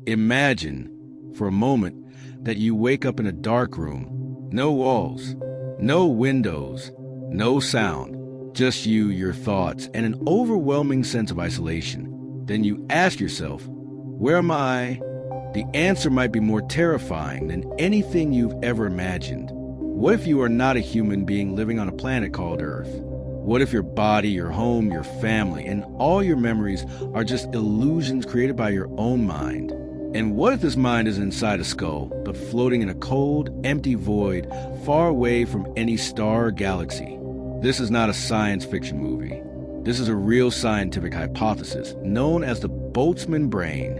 Imagine, for a moment, that you wake up in a dark room. No walls, no windows, no sound. Just you, your thoughts, and an overwhelming sense of isolation. Then you ask yourself, where am I? The answer might be more terrifying than anything you've ever imagined. What if you are not a human being living on a planet called Earth? What if your body, your home, your family, and all your memories are just illusions created by your own mind? And what if this mind is inside a skull, but floating in a cold, empty void far away from any star or galaxy? This is not a science fiction movie. This is a real scientific hypothesis known as the Boltzmann Brain.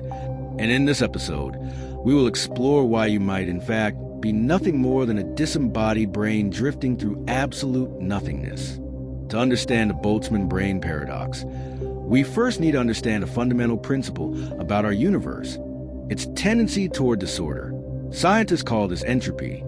And in this episode, we will explore why you might, in fact, be nothing more than a disembodied brain drifting through absolute nothingness. To understand the Boltzmann Brain paradox, we first need to understand a fundamental principle about our universe: its tendency toward disorder. Scientists call this entropy.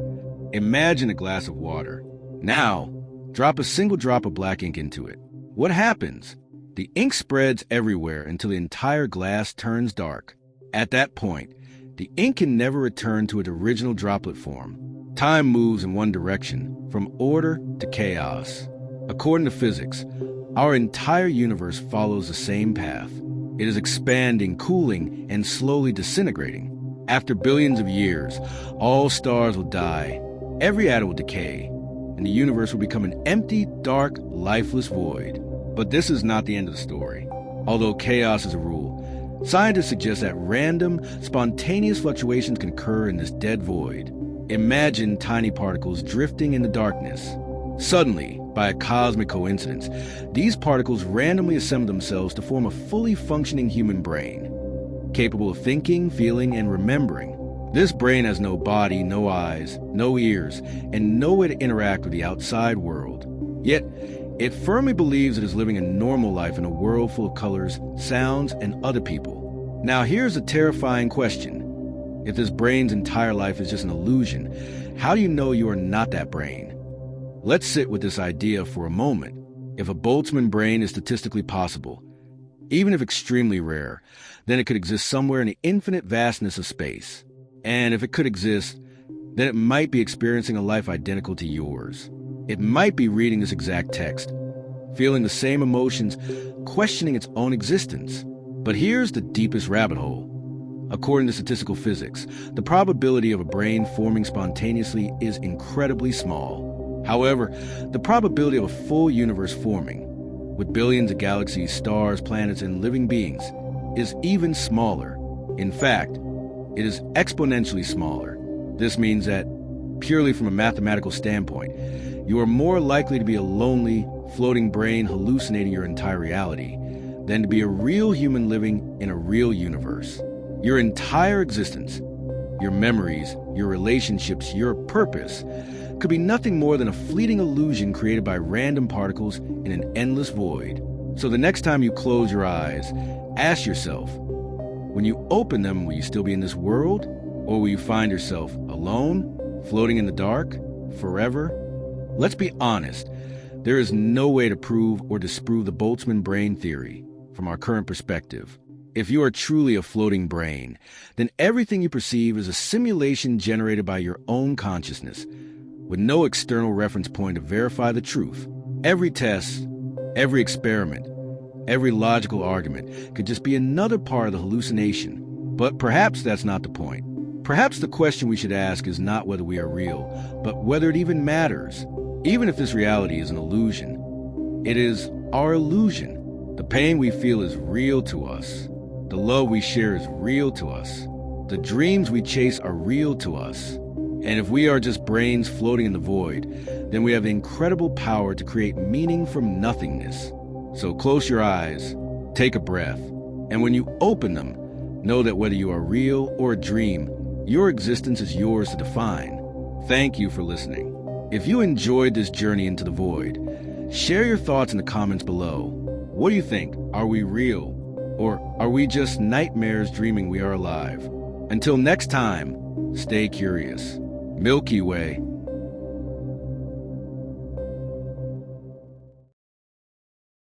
Imagine a glass of water. Now, drop a single drop of black ink into it. What happens? The ink spreads everywhere until the entire glass turns dark. At that point, the ink can never return to its original droplet form. Time moves in one direction, from order to chaos. According to physics, our entire universe follows the same path. It is expanding, cooling, and slowly disintegrating. After billions of years, all stars will die, every atom will decay, and the universe will become an empty, dark, lifeless void. But this is not the end of the story. Although chaos is a rule, scientists suggest that random, spontaneous fluctuations can occur in this dead void. Imagine tiny particles drifting in the darkness. Suddenly, by a cosmic coincidence, these particles randomly assemble themselves to form a fully functioning human brain, capable of thinking, feeling, and remembering. This brain has no body, no eyes, no ears, and no way to interact with the outside world. Yet, it firmly believes it is living a normal life in a world full of colors, sounds, and other people. Now here's a terrifying question. If this brain's entire life is just an illusion, how do you know you are not that brain? Let's sit with this idea for a moment. If a Boltzmann brain is statistically possible, even if extremely rare, then it could exist somewhere in the infinite vastness of space. And if it could exist, then it might be experiencing a life identical to yours. It might be reading this exact text, feeling the same emotions, questioning its own existence. But here's the deepest rabbit hole. According to statistical physics, the probability of a brain forming spontaneously is incredibly small. However, the probability of a full universe forming, with billions of galaxies, stars, planets, and living beings, is even smaller. In fact, it is exponentially smaller. This means that, purely from a mathematical standpoint, you are more likely to be a lonely, floating brain hallucinating your entire reality than to be a real human living in a real universe. Your entire existence, your memories, your relationships, your purpose, could be nothing more than a fleeting illusion created by random particles in an endless void. So the next time you close your eyes, ask yourself, when you open them, will you still be in this world? Or will you find yourself alone, floating in the dark, forever? Let's be honest, there is no way to prove or disprove the Boltzmann brain theory from our current perspective. If you are truly a floating brain, then everything you perceive is a simulation generated by your own consciousness, with no external reference point to verify the truth. Every test, every experiment, every logical argument could just be another part of the hallucination. But perhaps that's not the point. Perhaps the question we should ask is not whether we are real, but whether it even matters. Even if this reality is an illusion, it is our illusion. The pain we feel is real to us. The love we share is real to us. The dreams we chase are real to us. And if we are just brains floating in the void, then we have the incredible power to create meaning from nothingness. So close your eyes, take a breath, and when you open them, know that whether you are real or a dream, your existence is yours to define. Thank you for listening. If you enjoyed this journey into the void, share your thoughts in the comments below. What do you think? Are we real? Or are we just nightmares dreaming we are alive? Until next time, stay curious. Milky Way.